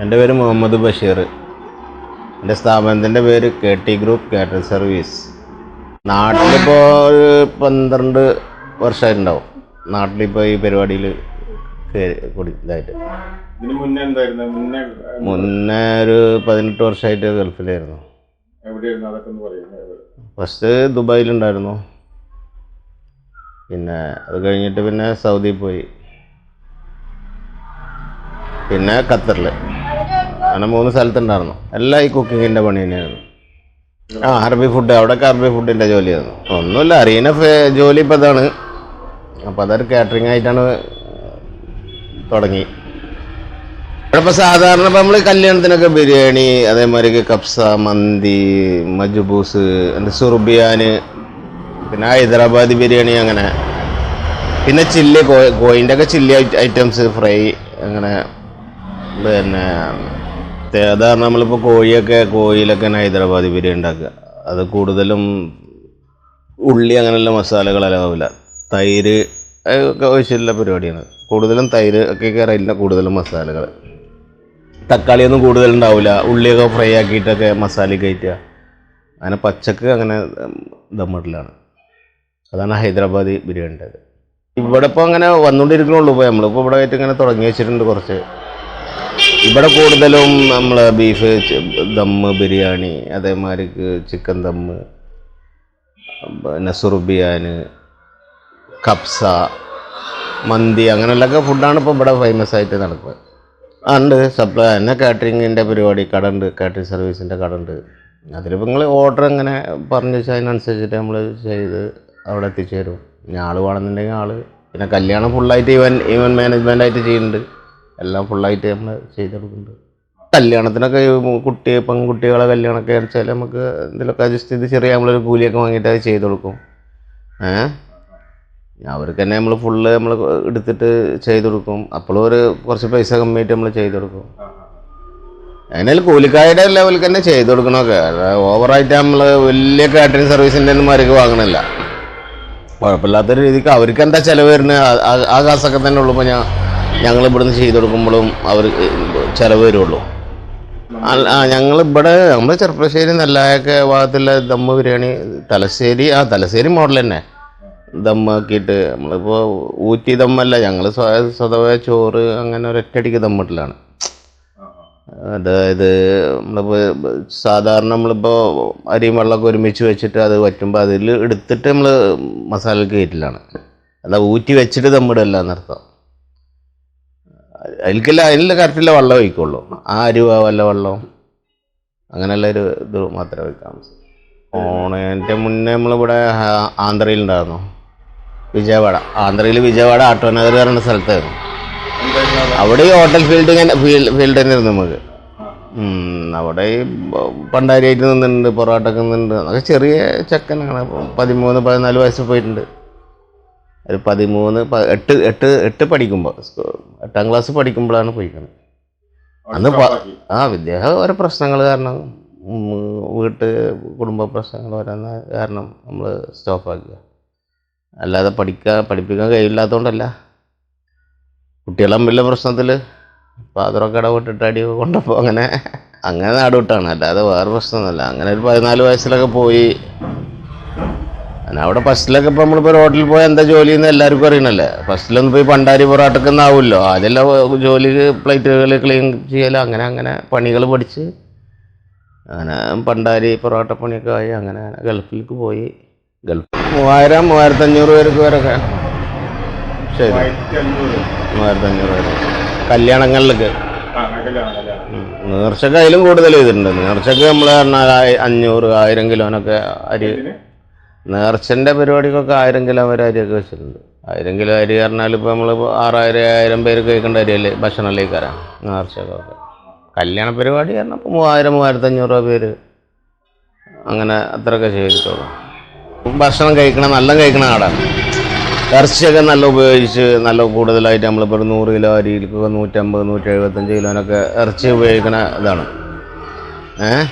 എൻ്റെ പേര് മുഹമ്മദ് ബഷീർ. എൻ്റെ സ്ഥാപനത്തിൻ്റെ പേര് KT ഗ്രൂപ്പ് കാറ്ററിംഗ് സർവീസ്. നാട്ടിലിപ്പോൾ ഒരു 12 വർഷമായിട്ടുണ്ടാവും. നാട്ടിലിപ്പോൾ ഈ പരിപാടിയിൽ ഇതായിട്ട്. മുന്നേ ഒരു 18 വർഷമായിട്ട് ഗൾഫിലായിരുന്നു. ഫസ്റ്റ് ദുബായിലുണ്ടായിരുന്നു. പിന്നെ അത് കഴിഞ്ഞിട്ട് പിന്നെ സൗദി പോയി, പിന്നെ ഖത്തറിൽ, അങ്ങനെ 3 സ്ഥലത്തുണ്ടായിരുന്നു. എല്ലാം ഈ കുക്കിങ്ങിൻ്റെ പണി തന്നെയായിരുന്നു. അറബി ഫുഡ്, അവിടെയൊക്കെ അറബി ഫുഡിൻ്റെ ജോലിയായിരുന്നു. ഒന്നുമില്ല, അറിയുന്ന ജോലി ഇപ്പോൾ ഇതാണ്. അപ്പോൾ അതൊരു കാറ്ററിംഗ് ആയിട്ടാണ് തുടങ്ങി. ഇപ്പോൾ സാധാരണ ഇപ്പോൾ നമ്മൾ കല്യാണത്തിനൊക്കെ ബിരിയാണി, അതേമാതിരി കബ്സ, മന്തി, മജ്ബൂസ്, സുർബിയാന്, പിന്നെ ഹൈദരാബാദി ബിരിയാണി, അങ്ങനെ പിന്നെ ചില്ലി, കോയിൻ്റെ ഒക്കെ ചില്ലി ഐറ്റംസ്, ഫ്രൈ, അങ്ങനെ. പിന്നെ സാധാരണ നമ്മളിപ്പോൾ കോഴിയിലൊക്കെ ഹൈദരാബാദി ബിരിയാണി ഉണ്ടാക്കുക. അത് കൂടുതലും ഉള്ളി അങ്ങനെയുള്ള മസാലകളെല്ലാം ആവില്ല. തൈര് ഒക്കെ ആവശ്യമുള്ള പരിപാടിയാണ്. കൂടുതലും തൈര് ഒക്കെ കയറിയില്ല, കൂടുതലും മസാലകൾ. തക്കാളിയൊന്നും കൂടുതലുണ്ടാവില്ല. ഉള്ളിയൊക്കെ ഫ്രൈ ആക്കിയിട്ടൊക്കെ മസാല കയറ്റുക. അങ്ങനെ പച്ചക്ക് അങ്ങനെ ദമ്മിടലാണ്. അതാണ് ഹൈദരാബാദി ബിരിയാണിൻ്റെ. ഇവിടെ ഇപ്പോൾ അങ്ങനെ വന്നുകൊണ്ടിരിക്കണുള്ളൂ. ഇപ്പോൾ നമ്മളിപ്പോൾ ഇവിടെ ആയിട്ട് ഇങ്ങനെ തുടങ്ങി വെച്ചിട്ടുണ്ട് കുറച്ച്. ഇവിടെ കൂടുതലും നമ്മൾ ബീഫ് ദമ്മ് ബിരിയാണി, അതേമാതിരി ചിക്കൻ ദമ്മ്, പിന്നെ സുർബിയാന്, കബ്സ, മന്തി, അങ്ങനെയുള്ളൊക്കെ ഫുഡാണ് ഇപ്പോൾ ഇവിടെ ഫേമസ് ആയിട്ട് നടക്കുക. ഉണ്ട് സപ്ലൈ തന്നെ. കാറ്ററിങ്ങിൻ്റെ പരിപാടി കട ഉണ്ട്, കാറ്ററിംഗ് സർവീസിൻ്റെ കട ഉണ്ട്. അതിലിപ്പോൾ നിങ്ങൾ ഓർഡർ എങ്ങനെ പറഞ്ഞു വെച്ചാൽ അതിനനുസരിച്ചിട്ട് നമ്മൾ ചെയ്ത് അവിടെ എത്തിച്ചേരും. ഇനി ആൾ വേണമെന്നുണ്ടെങ്കിൽ ആൾ. പിന്നെ കല്യാണം ഫുള്ളായിട്ട് ഈവൻ മാനേജ്മെൻറ്റായിട്ട് ചെയ്യുന്നുണ്ട്. എല്ലാം ഫുള്ളായിട്ട് നമ്മൾ ചെയ്തെടുക്കുന്നുണ്ട്. കല്യാണത്തിനൊക്കെ പെൺകുട്ടികളെ കല്യാണമൊക്കെ വെച്ചാൽ നമുക്ക് എന്തെങ്കിലുമൊക്കെ അഡ്ജസ്റ്റ് ചെയ്ത് ചെറിയ നമ്മളൊരു കൂലിയൊക്കെ വാങ്ങിയിട്ട് അത് ചെയ്ത് കൊടുക്കും. അവർക്ക് തന്നെ നമ്മൾ ഫുള്ള് നമ്മൾ എടുത്തിട്ട് ചെയ്ത് കൊടുക്കും. അപ്പോഴും കുറച്ച് പൈസ കമ്മിയായിട്ട് നമ്മൾ ചെയ്ത് കൊടുക്കും. അതിനാലും കൂലിക്കാരുടെ ലെവലിൽ തന്നെ ചെയ്ത് കൊടുക്കണമൊക്കെ. ഓവറായിട്ട് നമ്മൾ വലിയ കാറ്ററിംഗ് സർവീസിൻ്റെ ഒന്നും മരുക്ക് വാങ്ങണില്ല. കുഴപ്പമില്ലാത്തൊരു രീതിക്ക് അവർക്ക് എന്താ ചിലവ് വരുന്നത് ആ കാശൊക്കെ തന്നെ ഉള്ളൂ. ഇപ്പോൾ ഞങ്ങൾ ഇവിടുന്ന് ചെയ്ത് കൊടുക്കുമ്പോഴും അവർ ചിലവ് വരുള്ളൂ. ഞങ്ങളിവിടെ നമ്മൾ ചെറുപ്പശ്ശേരി നെല്ലായൊക്കെ ഭാഗത്തുള്ള ദമ്മ് ബിരിയാണി, തലശ്ശേരി മോഡൽ തന്നെ ദമ്മാക്കിയിട്ട് നമ്മളിപ്പോൾ ഊറ്റി ദമ്മല്ല, ഞങ്ങൾ സ്വതവേ ചോറ് അങ്ങനെ ഒരൊറ്റടിക്ക് ദമ്മിട്ടലാണ്. അതായത് നമ്മളിപ്പോൾ സാധാരണ നമ്മളിപ്പോൾ അരിയും വെള്ളമൊക്കെ ഒരുമിച്ച് വെച്ചിട്ട് അത് വറ്റുമ്പോൾ അതിൽ എടുത്തിട്ട് നമ്മൾ മസാല കയറ്റിലാണ്. അല്ല ഊറ്റി വെച്ചിട്ട് ദമ്മിടല്ല എന്നർത്ഥം. അതിൽ കറക്റ്റില്ല വെള്ളം ഒഴിക്കുള്ളൂ. അരി വല്ല വെള്ളവും അങ്ങനെയുള്ളൊരു ഇത് മാത്രമേ ഒഴിക്കാൻ. ഓണത്തിൻ്റെ മുന്നേ നമ്മളിവിടെ ആന്ധ്രയിലുണ്ടായിരുന്നു, വിജയവാഡ ആട്ടോനഗർ പറയുന്ന സ്ഥലത്തായിരുന്നു. അവിടെ ഈ ഹോട്ടൽ ഫീൽഡ് തന്നെ ഇരുന്നു നമുക്ക്. അവിടെ ഈ പണ്ടാരിയായിട്ട് നിന്നിട്ടുണ്ട്, പൊറോട്ടൊക്കെ നിന്നിട്ടുണ്ട്. അതൊക്കെ ചെറിയ ചെക്കനാണ്. 13-14 വയസ്സ് പോയിട്ടുണ്ട്. ഒരു 8 പഠിക്കുമ്പോൾ, 8ാം ക്ലാസ് പഠിക്കുമ്പോഴാണ് പോയിക്കുന്നത്. അന്ന് വിദ്യാഭ്യാസ ഓരോ പ്രശ്നങ്ങൾ കാരണം, കുടുംബ പ്രശ്നങ്ങൾ വരുന്ന കാരണം നമ്മൾ സ്റ്റോപ്പാക്കുക. അല്ലാതെ പഠിപ്പിക്കാൻ കഴിയില്ലാത്തതുകൊണ്ടല്ല. കുട്ടികളെ തമ്മിലുള്ള പ്രശ്നത്തിൽ പാത്രമൊക്കെ ഇടപെട്ടിട്ട് അടിയൊക്കെ കൊണ്ടപ്പോൾ അങ്ങനെ നാടുവിട്ടാണ്. അല്ലാതെ വേറെ പ്രശ്നമൊന്നുമല്ല. അങ്ങനെ ഒരു 14 വയസ്സിലൊക്കെ പോയി. അവിടെ ഫസ്റ്റിലൊക്കെ ഇപ്പോൾ നമ്മളിപ്പോൾ ഹോട്ടലിൽ പോയാൽ എന്താ ജോലി എന്ന് എല്ലാവർക്കും അറിയണല്ലേ. ഫസ്റ്റിലൊന്നും പോയി പണ്ടാരി പൊറാട്ടൊക്കെ ആവുമല്ലോ. അതെല്ലാം ജോലി പ്ലേറ്റുകൾ ക്ലീൻ ചെയ്യലോ, അങ്ങനെ പണികൾ പഠിച്ച് അങ്ങനെ പണ്ടാരി പൊറോട്ട പണിയൊക്കെ ആയി. അങ്ങനെ ഗൾഫിലേക്ക് പോയി. ഗൾഫ് 3000-3500 പേർക്ക് വരെയൊക്കെ. ശരി, 3500 പേര് കല്യാണങ്ങളിലേക്ക്. നേർച്ചക്ക് അതിലും കൂടുതൽ ചെയ്തിട്ടുണ്ട്. നേർച്ചക്ക് നമ്മൾ പറഞ്ഞാൽ 500-1000 കിലോനൊക്കെ അരി. നേർച്ചൻ്റെ പരിപാടിക്കൊക്കെ 1000 കിലോ വരെ അരിയൊക്കെ വെച്ചിട്ടുണ്ട്. 1000 കിലോ അരി പറഞ്ഞാൽ ഇപ്പോൾ നമ്മൾ 6000 പേര് കഴിക്കേണ്ട അരിയല്ലേ ഭക്ഷണമല്ലേക്ക് തരാം നേർച്ചക്കൊക്കെ. കല്യാണ പരിപാടി പറഞ്ഞപ്പോൾ 3000-3500 പേര് അങ്ങനെ അത്രയൊക്കെ ചെയ്തിട്ടുള്ളൂ. ഭക്ഷണം നല്ല കഴിക്കണ നാടാണ്. ഇറച്ചിയൊക്കെ നല്ല ഉപയോഗിച്ച് നല്ല കൂടുതലായിട്ട് നമ്മളിപ്പോൾ 100 കിലോ അരിയിലേക്കൊക്കെ 150-175 കിലോനൊക്കെ ഇറച്ചി ഉപയോഗിക്കണ ഇതാണ്.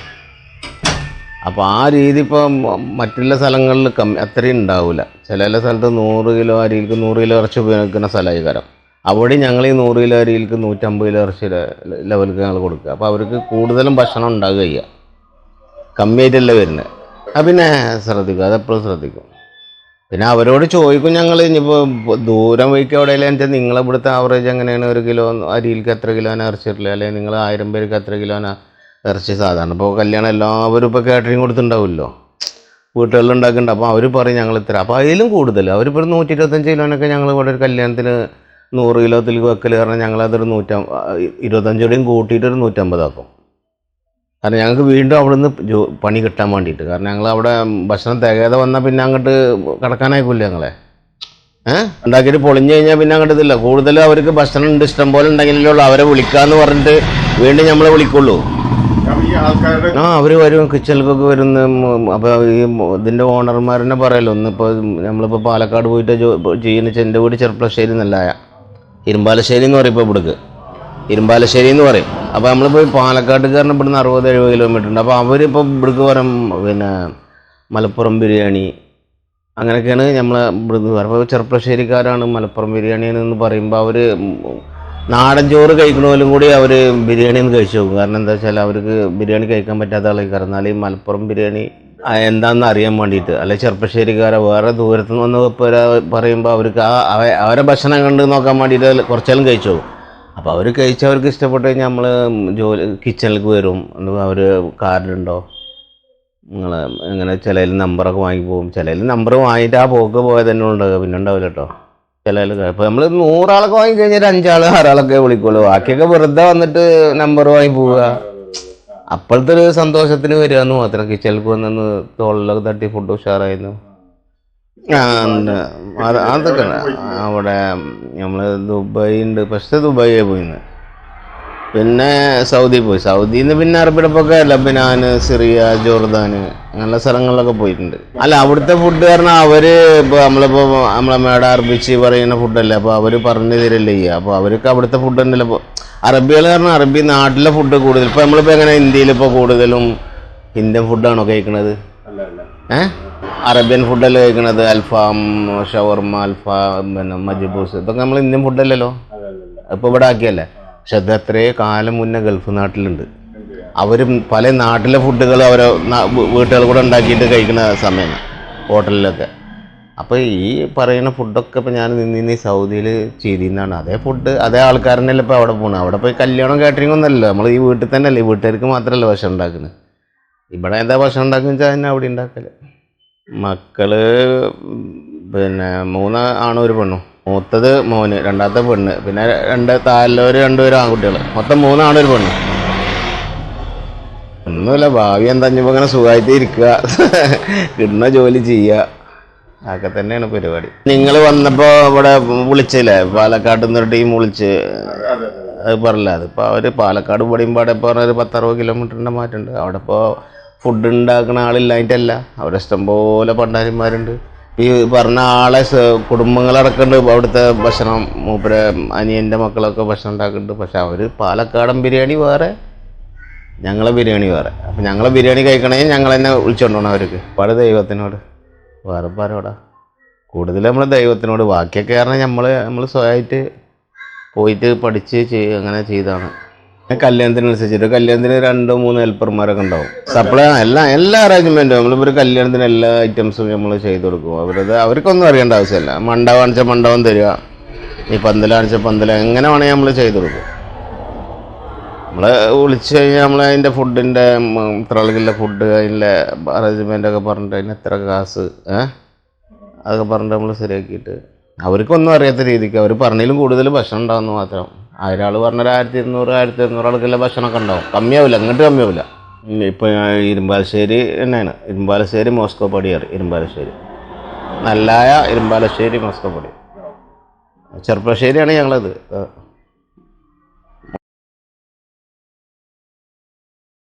അപ്പോൾ ആ രീതി ഇപ്പോൾ മറ്റുള്ള സ്ഥലങ്ങളിൽ അത്രയും ഉണ്ടാവില്ല. ചില സ്ഥലത്ത് 100 കിലോ അരിയിലേക്ക് 100 കിലോ ഇറച്ചി ഉപയോഗിക്കുന്ന സ്ഥലമായി കാരണം അവിടെ ഞങ്ങൾ ഈ 100 കിലോ അരിയിലേക്ക് 150 കിലോ ഇറച്ചി ലെവലിലേക്ക് ഞങ്ങൾ കൊടുക്കുക. അപ്പോൾ അവർക്ക് കൂടുതലും ഭക്ഷണം ഉണ്ടാകുക ചെയ്യുക, കമ്മിയായിട്ടല്ല വരുന്നത്. പിന്നെ ശ്രദ്ധിക്കും, അതെപ്പോഴും ശ്രദ്ധിക്കും. പിന്നെ അവരോട് ചോദിക്കും ഞങ്ങൾ, ഇനിയിപ്പോൾ ദൂരം വഴിക്ക് എവിടെയെങ്കിലും വെച്ചാൽ നിങ്ങളെ ഇവിടുത്തെ ആവറേജ് എങ്ങനെയാണ്, 1 കിലോ അരിയിലേക്ക് എത്ര കിലോനാണ് ഇറച്ചി ഇട്ടില്ല, അല്ലെങ്കിൽ നിങ്ങൾ 1000 പേർക്ക് എത്ര കിലോനാണ് ഇറച്ചി സാധാരണ. ഇപ്പോൾ കല്യാണം എല്ലാവരും ഇപ്പോൾ കാറ്ററിങ് കൊടുത്തിട്ടുണ്ടാവുമല്ലോ, വീട്ടുകളിൽ ഉണ്ടാക്കുന്നുണ്ട്. അപ്പോൾ അവർ പറയും ഞങ്ങൾ ഇത്ര, അപ്പോൾ അതിലും കൂടുതൽ അവരിപ്പോൾ 125 കിലോനൊക്കെ ഞങ്ങൾ ഇവിടെ ഒരു കല്യാണത്തിന് 100 കിലോത്തിലേക്ക് വെക്കൽ കാരണം ഞങ്ങളതൊരു 125 കൂടെയും കൂട്ടിയിട്ട് ഒരു 150 ആക്കും. കാരണം ഞങ്ങൾക്ക് വീണ്ടും അവിടെ നിന്ന് പണി കിട്ടാൻ വേണ്ടിയിട്ട്. കാരണം ഞങ്ങൾ അവിടെ ഭക്ഷണം തികയാതെ വന്നാൽ പിന്നെ അങ്ങോട്ട് കിടക്കാനായിക്കില്ല ഞങ്ങളെ. ഉണ്ടാക്കിയിട്ട് പൊളിഞ്ഞു കഴിഞ്ഞാൽ പിന്നെ അങ്ങോട്ട് ഇതില്ല. കൂടുതൽ അവർക്ക് ഭക്ഷണം ഉണ്ട്, ഇഷ്ടം പോലെ ഉണ്ടെങ്കിലേ ഉള്ളൂ അവരെ വിളിക്കാമെന്ന് പറഞ്ഞിട്ട് വീണ്ടും നമ്മളെ വിളിക്കുള്ളൂ. അവർ വരും, കിച്ചണിലേക്കൊക്കെ വരുന്ന. അപ്പോൾ ഈ ഇതിൻ്റെ ഓണർമാരെന്നെ പറയല്ലോ, ഒന്നിപ്പോൾ നമ്മളിപ്പോൾ പാലക്കാട് പോയിട്ട് ചെയ്യുന്ന എൻ്റെ വീട് ചെറുപ്പശ്ശേരി എന്നല്ല, ഇരുമ്പാലശ്ശേരി എന്ന് പറയും. ഇപ്പോൾ ഇവിടേക്ക് ഇരുമ്പാലശ്ശേരി എന്ന് പറയും. അപ്പോൾ നമ്മളിപ്പോൾ പാലക്കാട്ടുകാരനെ ഇവിടുന്ന് 60-70 കിലോമീറ്റർ ഉണ്ട്. അപ്പോൾ അവരിപ്പോൾ ഇവിടേക്ക് പറയും പിന്നെ മലപ്പുറം ബിരിയാണി അങ്ങനെയൊക്കെയാണ് നമ്മളെ ഇവിടുന്ന് പറയുക. അപ്പോൾ ചെറുപ്പശ്ശേരിക്കാരാണ് മലപ്പുറം ബിരിയാണി എന്ന് പറയുമ്പോൾ അവർ നാടൻ ചോറ് കഴിക്കണപോലും കൂടി അവർ ബിരിയാണി ഒന്ന് കഴിച്ചു നോക്കും. കാരണം എന്താ വെച്ചാൽ അവർക്ക് ബിരിയാണി കഴിക്കാൻ പറ്റാത്ത ആൾക്കാർ, എന്നാൽ ഈ മലപ്പുറം ബിരിയാണി എന്താണെന്ന് അറിയാൻ വേണ്ടിയിട്ട്. അല്ലെങ്കിൽ ചെറുപ്പശ്ശേരിക്കാരെ വേറെ ദൂരത്ത് നിന്ന് പറയുമ്പോൾ അവർക്ക് അവരെ ഭക്ഷണം കണ്ട് നോക്കാൻ വേണ്ടിയിട്ട് കുറച്ചേലും കഴിച്ചു പോകും. അപ്പോൾ അവർ കഴിച്ചാൽ അവർക്ക് ഇഷ്ടപ്പെട്ട് കഴിഞ്ഞാൽ നമ്മൾ കിച്ചണിലേക്ക് വരും. അവർ കാർഡുണ്ടോ നിങ്ങൾ ഇങ്ങനെ ചിലതിൽ നമ്പറൊക്കെ വാങ്ങി പോകും. ചിലതിൽ നമ്പർ വാങ്ങിയിട്ട് ആ പോക്ക് പോയത് തന്നെ ഉണ്ടാകുക, പിന്നെ ഉണ്ടാവില്ല കേട്ടോ. ചിലതിൽ ഇപ്പോൾ നമ്മൾ 100 ആളൊക്കെ വാങ്ങിക്കഴിഞ്ഞാൽ 5 ആൾ 6 ആളൊക്കെ വിളിക്കുള്ളൂ. ബാക്കിയൊക്കെ വെറുതെ വന്നിട്ട് നമ്പർ വാങ്ങി പോവുക. അപ്പോഴത്തെ ഒരു സന്തോഷത്തിന് വരിക എന്ന് മാത്രം. കിച്ചണിലേക്ക് വന്നു തോളിലൊക്കെ തട്ടി ഫുഡ് ഉഷാറായിരുന്നു. അതൊക്കെ അവിടെ നമ്മൾ ദുബായ് ഉണ്ട്, പക്ഷേ ദുബായിയെ പോയിന്ന്. പിന്നെ സൗദി പോയി. സൗദിയിൽ നിന്ന് പിന്നെ അറബിടപ്പൊക്കെ ലബനാൻ, സിറിയ, ജോർദാൻ അങ്ങനെയുള്ള സ്ഥലങ്ങളിലൊക്കെ പോയിട്ടുണ്ട്. അല്ല അവിടുത്തെ ഫുഡ് കാരണം അവർ ഇപ്പോൾ നമ്മളെ മേട അറബിച്ച് പറയുന്ന ഫുഡല്ലേ, അപ്പോൾ അവർ പറഞ്ഞു തരില്ലേ ചെയ്യുക. അപ്പോൾ അവർക്ക് അവിടുത്തെ ഫുഡ് ഉണ്ടല്ലോ. ഇപ്പോൾ അറബികൾ കാരണം അറബി നാട്ടിലെ ഫുഡ് കൂടുതൽ. ഇപ്പോൾ നമ്മളിപ്പോൾ എങ്ങനെ ഇന്ത്യയിലിപ്പോൾ കൂടുതലും ഇന്ത്യൻ ഫുഡാണോ കഴിക്കണത്? അറേബ്യൻ ഫുഡല്ലേ കഴിക്കണത്? അൽഫാം, ഷവർമ, പിന്നെ മജ്ബൂസ്, ഇതൊക്കെ നമ്മൾ ഇന്ത്യൻ ഫുഡല്ലല്ലോ. ഇപ്പോൾ ഇവിടെ ആക്കിയല്ലേ. പക്ഷെ അത് എത്രയോ കാലം മുന്നേ ഗൾഫ് നാട്ടിലുണ്ട്. അവർ പല നാട്ടിലെ ഫുഡുകൾ അവരെ വീട്ടുകൾ കൂടെ ഉണ്ടാക്കിയിട്ട് കഴിക്കുന്ന സമയമാണ് ഹോട്ടലിലൊക്കെ. അപ്പോൾ ഈ പറയുന്ന ഫുഡൊക്കെ ഇപ്പോൾ ഞാൻ നിന്ന് ഈ സൗദിയിൽ ചെയ്തിരുന്നതാണ്. അതേ ഫുഡ് അതേ ആൾക്കാരനല്ലേ ഇപ്പോൾ അവിടെ പോകണം. അവിടെ പോയി കല്യാണം കാറ്ററിംഗ് ഒന്നുമല്ലോ, നമ്മൾ ഈ വീട്ടിൽ തന്നെ അല്ലേ, വീട്ടുകാർക്ക് മാത്രമല്ല ഭക്ഷണം ഉണ്ടാക്കുന്നത്. ഇവിടെ എന്താ ഭക്ഷണം ഉണ്ടാക്കുന്ന വെച്ചാൽ തന്നെ അവിടെ ഉണ്ടാക്കല്. മക്കള് പിന്നെ 3 ആണും 1 പെണ്ണും. മൂത്തത് മോന്, രണ്ടാമത്തെ പെണ്ണ്, പിന്നെ 2 താഴെയുള്ളവർ 2 പേരും ആൺകുട്ടികൾ. മൊത്തം 3 ആണും 1 പെണ്ണും. ഒന്നുമില്ല, ഭാവി എന്താ ഇപ്പം ഇങ്ങനെ സുഖമായിട്ട് ഇരിക്കുക, കിട്ടുന്ന ജോലി ചെയ്യുക, അതൊക്കെ തന്നെയാണ് പരിപാടി. നിങ്ങൾ വന്നപ്പോൾ ഇവിടെ വിളിച്ചില്ലേ, പാലക്കാട് നിന്നൊരു ടീം വിളിച്ച്, അത് പറഞ്ഞില്ല. അതിപ്പോൾ അവർ പാലക്കാട് പടിയുമ്പാടെ ഇപ്പോൾ പറഞ്ഞ ഒരു 10-60 കിലോമീറ്ററിൻ്റെ മാറ്റമുണ്ട്. അവിടെ ഇപ്പോൾ ഫുഡ് ഉണ്ടാക്കുന്ന ആളില്ലായിട്ടല്ല, അവിടെ ഇഷ്ടംപോലെ പണ്ടാരിമാരുണ്ട്. ഈ പറഞ്ഞ ആളെ കുടുംബങ്ങളടക്കമുണ്ട് അവിടുത്തെ ഭക്ഷണം. മൂപ്പരെ അനിയൻ്റെ മക്കളൊക്കെ ഭക്ഷണം ഉണ്ടാക്കുന്നുണ്ട്. പക്ഷെ അവർ പാലക്കാടൻ ബിരിയാണി വേറെ, ഞങ്ങളെ ബിരിയാണി വേറെ. അപ്പം ഞങ്ങളെ ബിരിയാണി കഴിക്കണമെങ്കിൽ ഞങ്ങൾ തന്നെ വിളിച്ചുകൊണ്ടുപോകണം അവർക്ക്. പല ദൈവത്തിനോട്, വേറെ പാരോടാ കൂടുതൽ നമ്മൾ ദൈവത്തിനോട്. ബാക്കിയൊക്കെ കാരണം നമ്മൾ സ്വയമായിട്ട് പോയിട്ട് പഠിച്ച് അങ്ങനെ ചെയ്താണ്. കല്യാണത്തിനനുസരിച്ചിട്ട് കല്യാണത്തിന് 2-3 ഹെൽപ്പർമാരൊക്കെ ഉണ്ടാവും. സപ്ലൈ എല്ലാ അറേഞ്ച്മെൻറ്റും നമ്മളിപ്പോൾ കല്യാണത്തിന് എല്ലാ ഐറ്റംസും നമ്മൾ ചെയ്ത് കൊടുക്കും. അവർക്കൊന്നും അറിയേണ്ട ആവശ്യമില്ല. മണ്ഡപം കാണിച്ചാൽ മണ്ഡപം തരിക, ഈ പന്തൽ കാണിച്ചാൽ പന്തൽ, എങ്ങനെ വേണമെങ്കിൽ നമ്മൾ ചെയ്ത് കൊടുക്കും. നമ്മൾ വിളിച്ച് കഴിഞ്ഞാൽ നമ്മൾ അതിൻ്റെ ഫുഡിൻ്റെ ഇത്ര ആൾക്കുള്ള ഫുഡ്, അതിൻ്റെ അറേഞ്ച്മെൻറ്റൊക്കെ പറഞ്ഞിട്ട് അതിന് എത്ര കാശ് അതൊക്കെ പറഞ്ഞിട്ട് നമ്മൾ ശരിയാക്കിയിട്ട്, അവർക്കൊന്നും അറിയാത്ത രീതിക്ക് അവർ പറഞ്ഞതിലും കൂടുതൽ ഭക്ഷണം ഉണ്ടാകുന്നു മാത്രം. 1000 ആൾ പറഞ്ഞൊരു 1200 ആൾക്കുള്ള ഭക്ഷണമൊക്കെ ഉണ്ടാവും. കമ്മിയാവില്ല, അങ്ങോട്ട് കമ്മിയാവില്ല. ഇപ്പോൾ ഇരുമ്പാലശ്ശേരി തന്നെയാണ്, ഇരുമ്പാലശ്ശേരി മോസ്കോ പടിയാറ്. ഇരുമ്പാലശ്ശേരി നല്ലായ ഇരുമ്പാലശ്ശേരി മോസ്കോ പടി. ചെറുപ്പശ്ശേരിയാണ് ഞങ്ങളത്.